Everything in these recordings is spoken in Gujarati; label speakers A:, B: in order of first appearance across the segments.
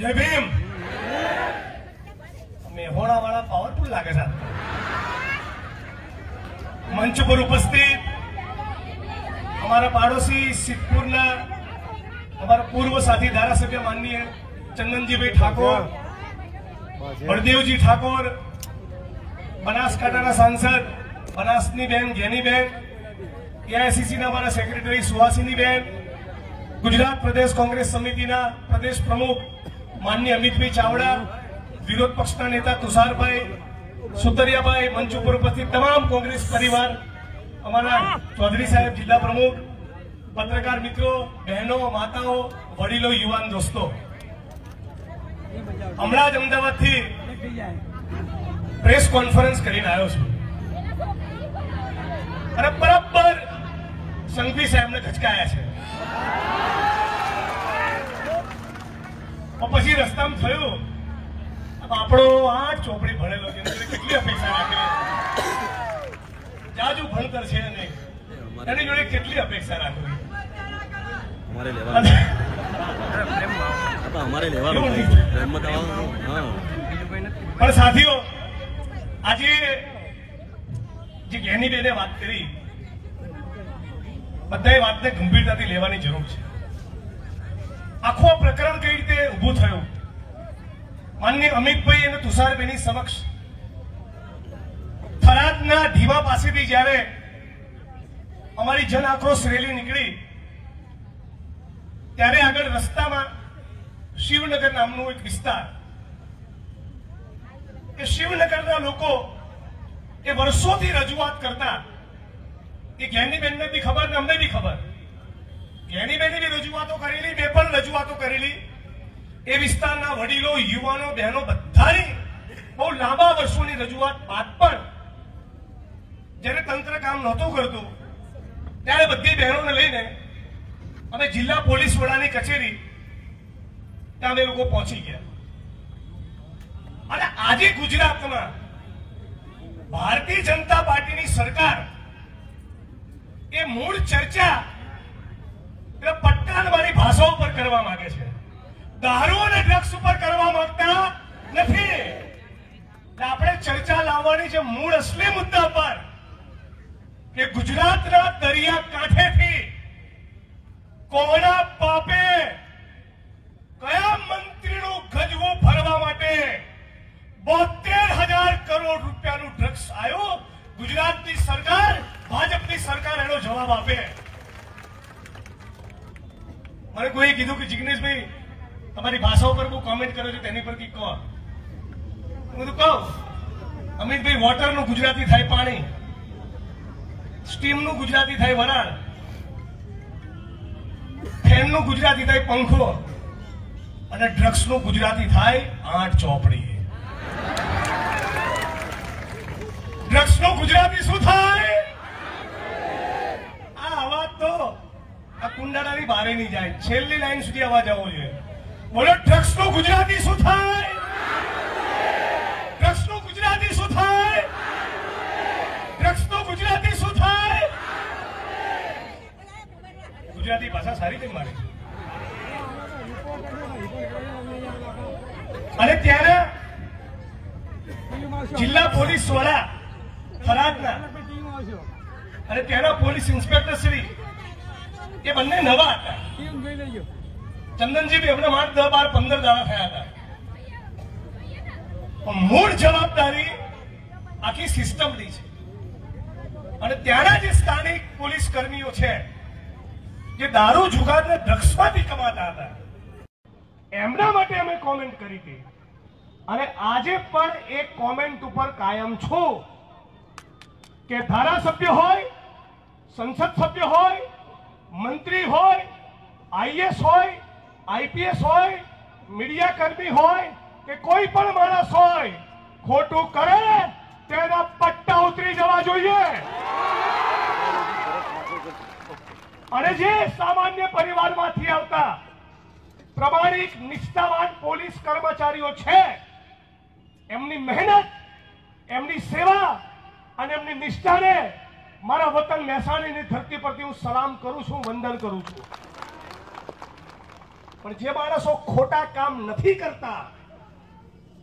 A: जय भीम। मेहोणा वाला पावरफुल लागे साहब। मंच पर उपस्थित हमारा पड़ोसी सिद्धपुरना हमारा पूर्व साथी धारासभ्य माननीय चंदनजी भाई ठाकुर, बलदेवजी ठाकुर, बनासकांठाना सांसद बनासनी बेन ज्ञानीबेन, एआईसीसी हमारा सेक्रेटरी सुहासिनी बेन, गुजरात प्रदेश कांग्रेस समिति प्रदेश प्रमुख माननीय अमित भाई चावड़ा, विरोध पक्ष नेता तुषार भाई सुतरिया भाई, मंच पर उपस्थित तमाम कांग्रेस परिवार, हमारा चौधरी साहेब जिला प्रमुख, पत्रकार मित्रों, बहनों, माताओं, वडीलों, युवान दोस्तों, हमणा ज अमदावाद थी प्रेस कॉन्फ्रेंस करीने आव्यो छुं अरे बराबर संघवी साहेब ने खचकाया छे। પછી રસ્તામાં થયું આપણો આ ચોપડી ભણેલો છે કેટલી અપેક્ષા રાખે જાજુ ભણતર છે ને એની જોડે કેટલી અપેક્ષા રાખવી
B: અમારે લેવાનું
A: પણ સાથીઓ આજે જે જ્ઞાનીબેને વાત કરી બધાએ વાતને ગંભીરતાથી લેવાની જરૂર છે। આખો પ્રકરણ કઈ રીતે ઉભું થયું માનનીય અમિતભાઈ અને તુષારભાઈની સમક્ષ થરાદના ઢીવા પાસેથી જ્યારે અમારી જન આક્રોશ રેલી નીકળી ત્યારે આગળ રસ્તામાં શિવનગર નામનું એક વિસ્તાર એ શિવનગરના લોકો એ વર્ષોથી રજૂઆત કરતા એ જ્ઞાનીબેનને બી ખબર ને અમને બી ખબર જ્ઞાનીબેને બી રજૂઆતો કરેલી મેં પણ રજૂઆતો કરેલી એ વિસ્તારના વડીલો યુવાનો બહેનો બધાની બહુ લાંબા વર્ષોની રજૂઆત બાદ પણ જ્યારે તંત્ર કામ નહોતું કરતું ત્યારે બધી બહેનોને લઈને અમે જિલ્લા પોલીસ વડાની કચેરી ત્યાં અમે લોકો પહોંચી ગયા અને આજે ગુજરાતમાં ભારતીય જનતા પાર્ટીની સરકાર એ મૂળ ચર્ચા પટ્ટાણવાળી ભાષાઓ પર કરવા માંગે છે, દારૂ અને ડ્રગ્સ ઉપર કરવા માંગતા નથી। આપણે ચર્ચા લાવવાની છે મૂળ અસલી મુદ્દા પર કે ગુજરાતના દરિયા કાંઠેથી કોના પાપે કયા મંત્રીનું ગજવું ભરવા માટે 72,000 કરોડ રૂપિયાનું ડ્રગ્સ આવ્યું, ગુજરાતની સરકાર ભાજપની સરકાર એનો જવાબ આપે। મને કોઈ કીધું કે જિગ્નેશભાઈ તમારી ભાષાઓ પર બહુ કોમેન્ટ કર્યો છે તેની પર કહો, હું તો કહું અમિતભાઈ વોટરનું ગુજરાતી થાય પાણી, સ્ટીમનું ગુજરાતી થાય વરાળ, ફેનનું ગુજરાતી થાય પંખો અને ડ્રગ્સનું ગુજરાતી થાય 8 ચોપડી। ડ્રગ્સનું ગુજરાતી શું થાય? આ અવાજ તો આ કુંડાળાની બારે નહીં જાય, છેલ્લી લાઈન સુધી અવાજ આવવો જોઈએ। બોલો ડ્રગ્સનું ગુજરાતી શું થાય? ડ્રગ્સનું ગુજરાતી શું થાય? ડ્રગ્સનું ગુજરાતી શું થાય? ગુજરાતી ભાષા સારી છે મારી। અને ત્યારે જિલ્લા પોલીસ વડા થરાદના અને ત્યાંના પોલીસ ઇન્સ્પેક્ટર શ્રી એ બંને નવા હતા। ચંદનજી બી હમણાં માત્ર 10, 12, 15 દાડા થયા હતા, પણ મૂળ જવાબદારી આખી સિસ્ટમની છે। અને ત્યાંના જે સ્થાનિક પોલીસ કર્મીઓ છે જે દારૂ જુગારને ડ્રગ્સમાંથી કમાતા હતા એમના માટે અમે કોમેન્ટ કરી હતી અને આજે પણ એક કોમેન્ટ ઉપર કાયમ છું કે ધારાસભ્ય હોય, સંસદ સભ્ય હોય, મંત્રી હોય, આઈએસ હોય, આઈપીએસ હોય, મીડિયા કર્મી હોય કે કોઈ પણ માણસ હોય ખોટું કરે તેના પટ્ટા ઉતરી જવા જોઈએ। અને જે સામાન્ય પરિવારમાંથી આવતા પ્રમાણિક નિષ્ઠાવાન પોલીસ કર્મચારીઓ છે એમની મહેનત, એમની સેવા અને એમની નિષ્ઠાને મારા વતન મહેસાણાની ધરતી પરથી હું સલામ કરું છું, વંદન કરું છું। પણ જે માણસો ખોટા કામ નથી કરતા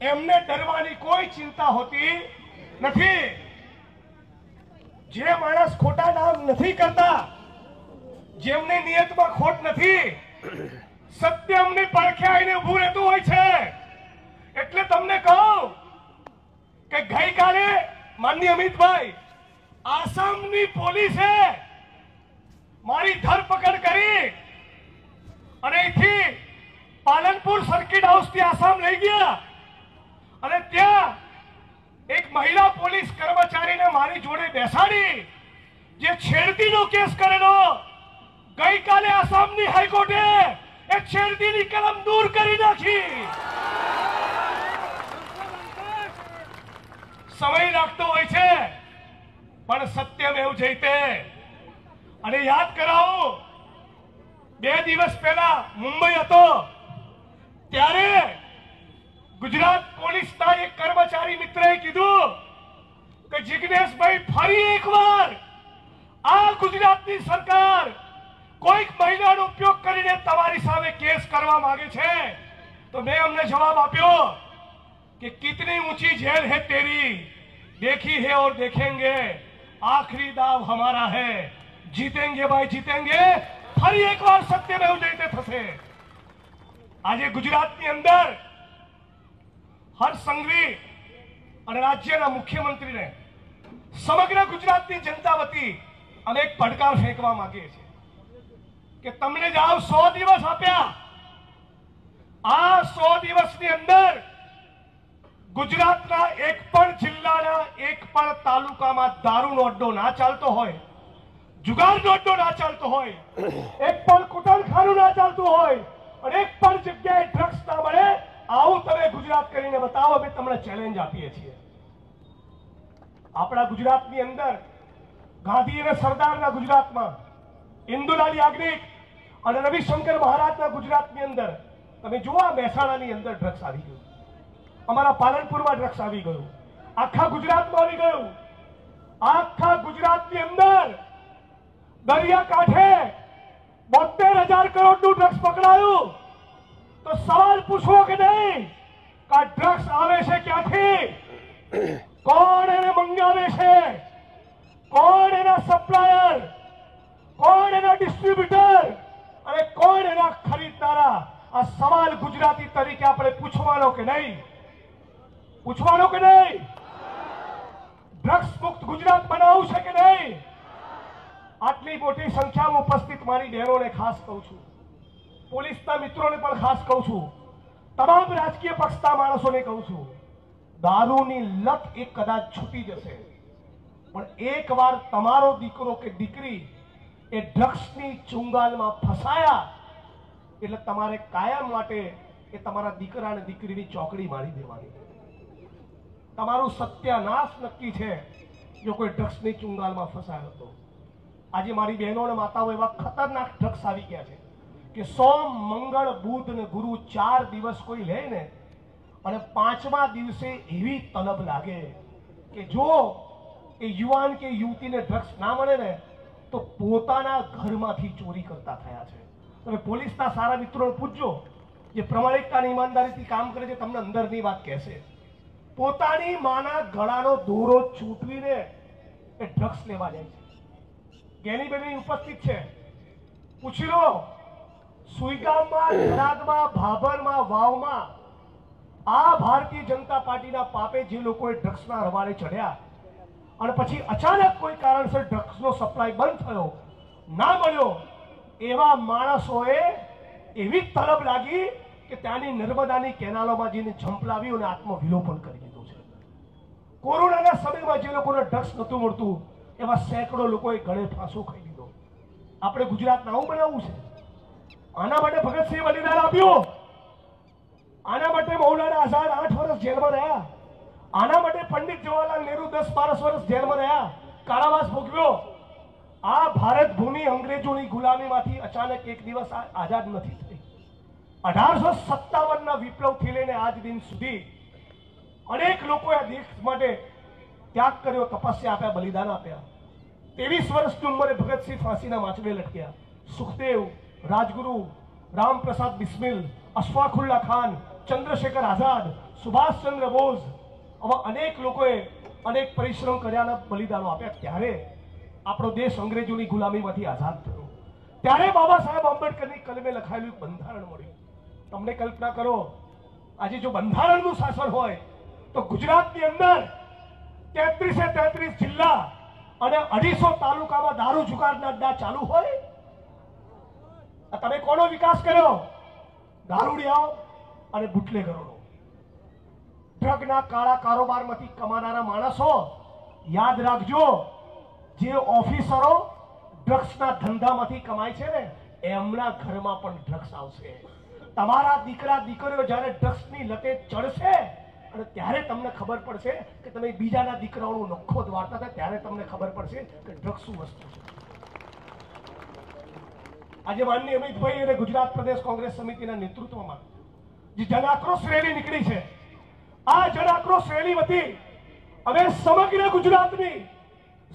A: એમને ડરવાની કોઈ ચિંતા હોતી નથી. જે માણસ ખોટા કામ નથી કરતા, જેમની નિયતમાં ખોટ નથી, સત્યમની પડખે આવીને ઊભું રહેતું હોય છે. એટલે તમને કહું કે ગઈકાલે માનનીય અમિતભાઈ, આસામની પોલીસે મારી ધરપકડ કરી અને અહીંથી પાલનપુર સર્કિટ હાઉસ થી આસામ લઈ ગયા અને ત્યાં એક મહિલા પોલીસ કર્મચારીને મારી જોડે બેસાડી જે છેડતીનો કેસ કરેલો, ગઈકાલે આસામની હાઈકોર્ટે એ છેડતીની કલમ દૂર કરી નાખી. સમય લાગતો હોય છે પણ સત્યમ એવું જઈતે. અને યાદ કરાવું, 2 દિવસ પહેલા મુંબઈ હતો ત્યારે ગુજરાત પોલીસના એક કર્મચારી મિત્રએ કીધું કે જિગ્નેશભાઈ, ફરી એકવાર આ ગુજરાતની સરકાર કોઈક મહિલાનો ઉપયોગ કરીને તમારી સામે કેસ કરવા માંગે છે. તો મેં અમને જવાબ આપ્યો कि कितनी ऊंची जेल है तेरी, देखी है और देखेंगे, आखिरी दाव हमारा है, जीतेंगे भाई जीतेंगे. ફરી એકવાર સત્યમેવ જયતે થશે. આજે ગુજરાતની અંદર હર્ષ સંઘવી અને રાજ્યના મુખ્યમંત્રીને સમગ્ર ગુજરાતની જનતા વતી અમે એક પડકાર ફેંકવા માંગીએ છીએ કે તમને જ આવ 100 દિવસ આપ્યા. આ 100 દિવસની અંદર ગુજરાતના એક પણ જિલ્લાના એક પણ તાલુકામાં દારૂનો અડ્ડો ના ચાલતો હોય, જુગારનો અડ્ડો ના ચાલતો હોય, એક પણ કુટરખાનું ના ચાલતું હોય અને એક પણ જગ્યાએ ડ્રગ્સ ના મળે. આવું તમે ગુજરાત કરીને બતાવો, અમે તમને ચેલેન્જ આપીએ છીએ. આપણા ગુજરાતની અંદર ગાંધી અને સરદારના ગુજરાતમાં, ઇન્દુલાલ યાજ્ઞિક અને રવિશંકર મહારાજના ગુજરાતની અંદર તમે જુઓ, મહેસાણાની અંદર ડ્રગ્સ આવી ગયું, અમારા પાલનપુરમાં ડ્રગ્સ આવી ગયું, આખા ગુજરાતમાં આવી ગયું. આખા ગુજરાતની અંદર દરિયાકાંઠે 72,000 કરોડનું ડ્રગ્સ પકડાયું. તો સવાલ પૂછવો કે નહીં કે આ ડ્રગ્સ આવે છે ક્યાંથી, કોણ એને મંગાવે છે, કોણ એના સપ્લાયર, કોણ એના ડિસ્ટ્રીબ્યુટર અને કોણ એના ખરીદનારા? આ સવાલ ગુજરાતી તરીકે આપણે પૂછવાનો કે નહીં? પૂછવાનો કે નહીં? ડ્રગ્સ મુક્ત ગુજરાત બનાવવું છે કે નહીં? આટલી મોટી સંખ્યામાં ઉપસ્થિત મારી બહેનોને ખાસ કહું છું, પોલીસના મિત્રોને પણ ખાસ કહું છું, તમામ રાજકીય પક્ષના માણસોને કહું છું, દારૂની લત એક કદાચ છૂટી જશે, પણ એકવાર તમારો દીકરો કે દીકરી એ ડ્રગ્સની ચુંગાલમાં ફસાયા એટલે તમારે કાયમ માટે એ તમારા દીકરા અને દીકરીની ચોકડી મારી દેવાની. તમારું સત્યાનાશ નક્કી છે જો કોઈ ડ્રગ્સની ચુંગાલમાં ફસાયો હતો. આજે મારી બહેનો અને માતાઓ એવા ખતરનાક ડ્રગ્સ આવી ગયા છે કે સોમ, મંગળ, બુધ અને ગુરુ 4 દિવસ કોઈ લે ને અને 5મા દિવસે એવી તલબ લાગે કે જો એ યુવાન કે યુવતીને ડ્રગ્સ ના મળે ને તો પોતાના ઘરમાંથી ચોરી કરતા થયા છે. તમે પોલીસના સારા મિત્રોને પૂછજો, જે પ્રમાણિકતા અને ઈમાનદારીથી કામ કરે છે, તમને અંદરની વાત કહેશે. પોતાની માના ગળાનો દોરો ચૂંટવીને એ ડ્રગ્સ લેવા જાય છે. ગેની બેની ઉપસ્થિત છે, પૂછી લો, સુઈગામમાં, થરાદમાં, ભાભરમાં, વાવમાં આ ભારતીય જનતા પાર્ટીના પાપે જે લોકોએ ડ્રગ્સના રવાડે ચડ્યા અને પછી અચાનક કોઈ કારણસર ડ્રગ્સનો સપ્લાય બંધ થયો, ના મળ્યો, એવા માણસોએ એવી તલબ લાગી કે ત્યાંની નર્મદાની કેનાલોમાં જઈને ઝંપલાવ્યું અને આત્મવિલોપન કરી દીધું છે. કોરોનાના સમયમાં જે લોકોને ડ્રગ્સ નહોતું મળતું એવા સેંકડો લોકોએ ગળે ફાંસો ખાઈ લીધો. આપણે ગુજરાતને આવું બનાવવું છે? આના માટે ભગતસિંહ બલિદાન આપ્યું, આના માટે મૌલાના આઝાદ 8 વર્ષ જેલમાં રહ્યા, આના માટે પંડિત જવાહરલાલ નહેરુ 10-12 વર્ષ જેલમાં રહ્યા, કારાવાસ ભોગવ્યો. આ ભારત ભૂમિ અંગ્રેજોની ગુલામીમાંથી અચાનક એક દિવસ આઝાદ નથી થઈ. 1857ના વિપ્લવથી લઈને આજ દિન સુધી અનેક લોકોએ આ દેશ માટે ત્યાગ કર્યો, તપસ્યા આપ્યા, બલિદાન આપ્યા. 23 વર્ષની ઉંમરે ભગતસિંહ ફાંસીના માંચડે લટક્યા, સુખદેવ, રાજગુરુ, રામપ્રસાદ બિસ્મિલ, અશફાકુલ્લા ખાન, ચંદ્રશેખર આઝાદ, સુભાષચંદ્ર બોઝ, આવા અનેક લોકોએ અનેક પરિશ્રમ કર્યાના બલિદાનો આપ્યા. ત્યારે આપણો દેશ અંગ્રેજોની ગુલામીમાંથી આઝાદ થયો. ત્યારે બાબા સાહેબ આંબેડકરની કલમે લખાયેલું એક બંધારણ મળ્યું. તમને કલ્પના કરો, આજે જો બંધારણનું શાસન હોય તો ગુજરાતની અંદર 33 જિલ્લા અને 250 તાલુકામાં દારૂ જુગારના અડ્ડા ચાલુ હોય. તમે કોનો વિકાસ કર્યો? દારૂડિયાઓ અને બુટલેગરોનો. ડ્રગના કાળા કારોબારમાંથી કમાનારા માણસો, યાદ રાખજો, જે ઓફિસરો ડ્રગ્સના ધંધામાંથી કમાય છે ને, એમના ઘરમાં પણ ડ્રગ્સ આવશે. તમારા દીકરા દીકરીઓ જ્યારે ડ્રગ્સની લતે ચડશે અને ત્યારે તમને ખબર પડશે કે તમે બીજાના દીકરાઓનું નખો દ્વારતા હતા, ત્યારે તમને ખબર પડશે કે ડ્રગ્સ શું વસ્તુ છે. આજે માનનીય અમિતભાઈ અને ગુજરાત પ્રદેશ કોંગ્રેસ સમિતિના નેતૃત્વમાં જે જન આક્રોશ રેલી નીકળી છે, આ જન આક્રોશ રેલી વતી અમે સમગ્ર ગુજરાતની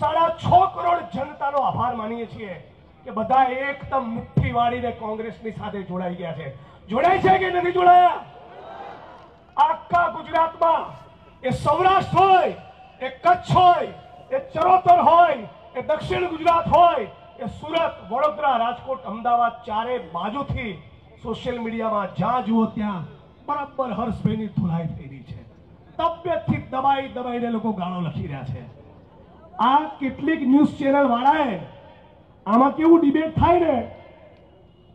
A: 6.5 કરોડ જનતાનો આભાર માનીએ છીએ કે બધા એકદમ મુઠ્ઠી વાળીને કોંગ્રેસની સાથે જોડાઈ ગયા છે. જોડાય છે કે નથી જોડાયા? આખા ગુજરાતમાં, એ સૌરાષ્ટ્ર હોય, એ કચ્છ હોય, એ ચરોતર હોય, એ દક્ષિણ ગુજરાત હોય, એ સુરત, વડોદરા, રાજકોટ, અમદાવાદ, ચારે બાજુથી સોશિયલ મીડિયામાં જ્યાં જુઓ ત્યાં બરાબર હર્ષભાઈની ધુલાઈ થઈ રહી છે. તબિયતથી દબાઈને લોકો ગાળો લખી રહ્યા છે. આ કેટલીક ન્યૂઝ ચેનલ વાળાએ આમાં કેવું ડિબેટ થાય ને,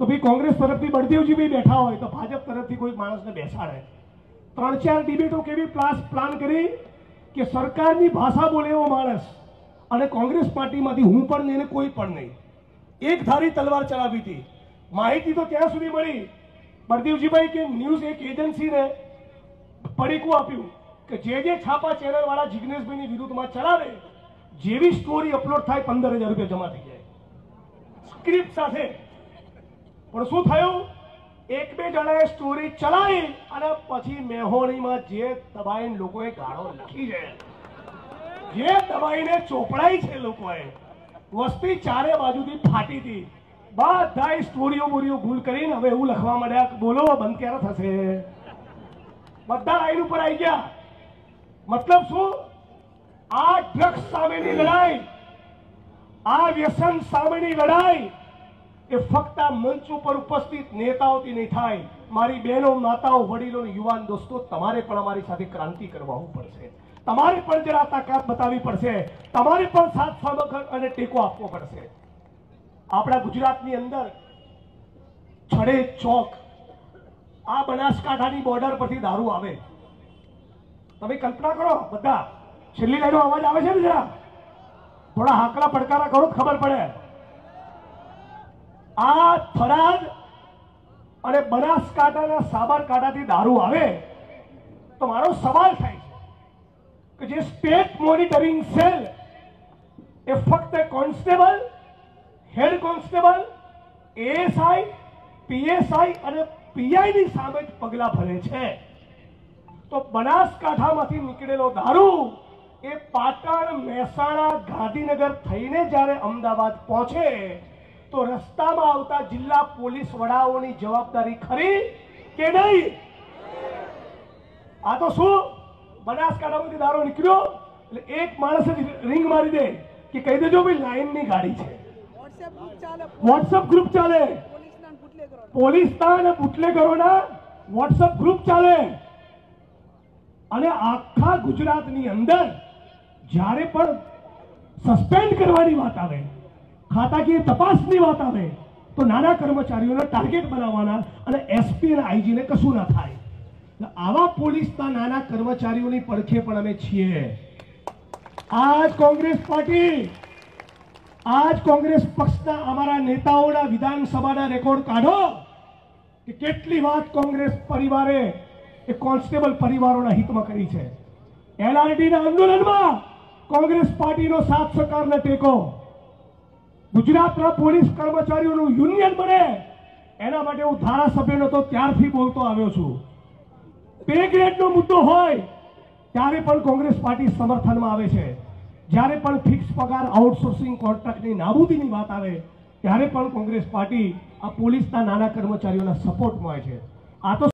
A: તો ભાઈ કોંગ્રેસ તરફથી બળદેવજી ભાઈ બેઠા હોય તો ભાજપ તરફથી કોઈ માણસને બેસાડે. 3-4 ડિબેટો કેવી પ્લાન કરી કે સરકારની ભાષા બોલે એવો માણસ અને કોંગ્રેસ પાર્ટીમાંથી હું પણ નહીં ને કોઈ પણ નહીં, એક ધારી તલવાર ચલાવી હતી. માહિતી તો ત્યાં સુધી મળી, બળદેવજીભાઈ કે ન્યૂઝ એક એજન્સીને પડીકું આપ્યું કે જે છાપા ચેનલ વાળા જિગ્નેશભાઈની વિરુદ્ધમાં ચલાવે, જેવી સ્ટોરી અપલોડ થાય 15,000 રૂપિયા જમા થઈ જાય સ્ક્રિપ્ટ સાથે. પણ શું થયું? 1-2 જણાએ સ્ટોરી ચલાવી અને પછી મેહોણીમાં જે દબાઈને લોકોએ ગાળો લખી છે, જે દબાઈને ચોપડાઈ છે લોકોએ, વસ્તી ચારે બાજુથી ફાટી હતી. બધા સ્ટોરીઓ ભૂલ કરીને હવે એવું લખવા માંડ્યા, બોલો બંધ ક્યારે થશે? બધા લાઈન ઉપર આવી ગયા. મતલબ શું? આ ડ્રગ્સ સામેની લડાઈ, આ વ્યસન સામેની લડાઈ એ ફક્ત મંચ ઉપર ઉપસ્થિત નેતાઓથી નહીં થાય. મારી બહેનો, માતાઓ, વડીલો, યુવાન દોસ્તો, તમારે પણ અમારી સાથે ક્રાંતિ કરવા પડશે. તમારે પણ જરા તાકાત બતાવવી પડશે. તમારે પણ સાથ સહકાર અને ટેકો આપવો પડશે. આપણા ગુજરાતની અંદર છડે ચોક, આ બનાસકાંઠાની બોર્ડર પરથી દારૂ આવે. તમે કલ્પના કરો, બધા છેલ્લી લાઈનો અવાજ આવે છે ને, જરા થોડા હાકલા પડકારા કરો, ખબર પડે. આ થરાદ અને બનાસકાંઠાના સાબરકાંઠાથી દારૂ આવે તો મારો સવાલ થાય છે કે જે સ્ટેટ મોનિટરિંગ સેલ એ ફક્ત constable, head constable, ASI, PSI અને પીઆઈની સામે જ પગલા ભરે છે, તો બનાસકાંઠામાંથી નીકળેલો દારૂ એ પાટણ, મહેસાણા, ગાંધીનગર થઈને જ્યારે અમદાવાદ પહોંચે તો રસ્તામાં આવતા જિલ્લા પોલીસ વડાઓની જવાબદારી ખરી કે નહીં? આ તો શું, બનાસકાંઠામાંથી દારૂ નીકળ્યો એટલે એક માણસે રિંગ મારી દે કે કહી દેજો ભાઈ લાઈનની ગાડી છે. વોટ્સઅપ ગ્રુપ ચાલે, પોલીસના અને બુટલેગરોના વોટ્સઅપ ગ્રુપ ચાલે. અને આખા ગુજરાતની અંદર જ્યારે પણ સસ્પેન્ડ કરવાની વાત આવે, ખાતાકીય તપાસની વાત આવે, તો નાના કર્મચારીઓને ટાર્ગેટ બનાવવાના અને એસપી અને આઈજીને કશું ના થાય. આવા પોલીસના નાના કર્મચારીઓની પડખે પણ અમે છીએ. આજ કોંગ્રેસ પાર્ટી, આજ કોંગ્રેસ પક્ષના અમારા નેતાઓના વિધાનસભાના રેકોર્ડ કાઢો કે કેટલી વાત કોંગ્રેસ પરિવારે એ કોન્સ્ટેબલ પરિવારોના હિતમાં કરી છે. એલઆરડીના આંદોલનમાં કોંગ્રેસ પાર્ટીનો સાથ સહકારને ટેકો, ગુજરાતના પોલીસ કર્મચારીઓનું યુનિયન બને એના માટે હું ધારાસભ્યનો તો ત્યારથી બોલતો આવ્યો છું. પે ગ્રેડનો મુદ્દો હોય ત્યારે પણ કોંગ્રેસ પાર્ટી સમર્થનમાં આવે છે. જ્યારે પણ ફિક્સ પગાર, આઉટસોર્સિંગ કોન્ટ્રાક્ટની નાબૂદીની વાત આવે ત્યારે પણ કોંગ્રેસ પાર્ટી આ પોલીસના નાના કર્મચારીઓના સપોર્ટમાં છે. આ તો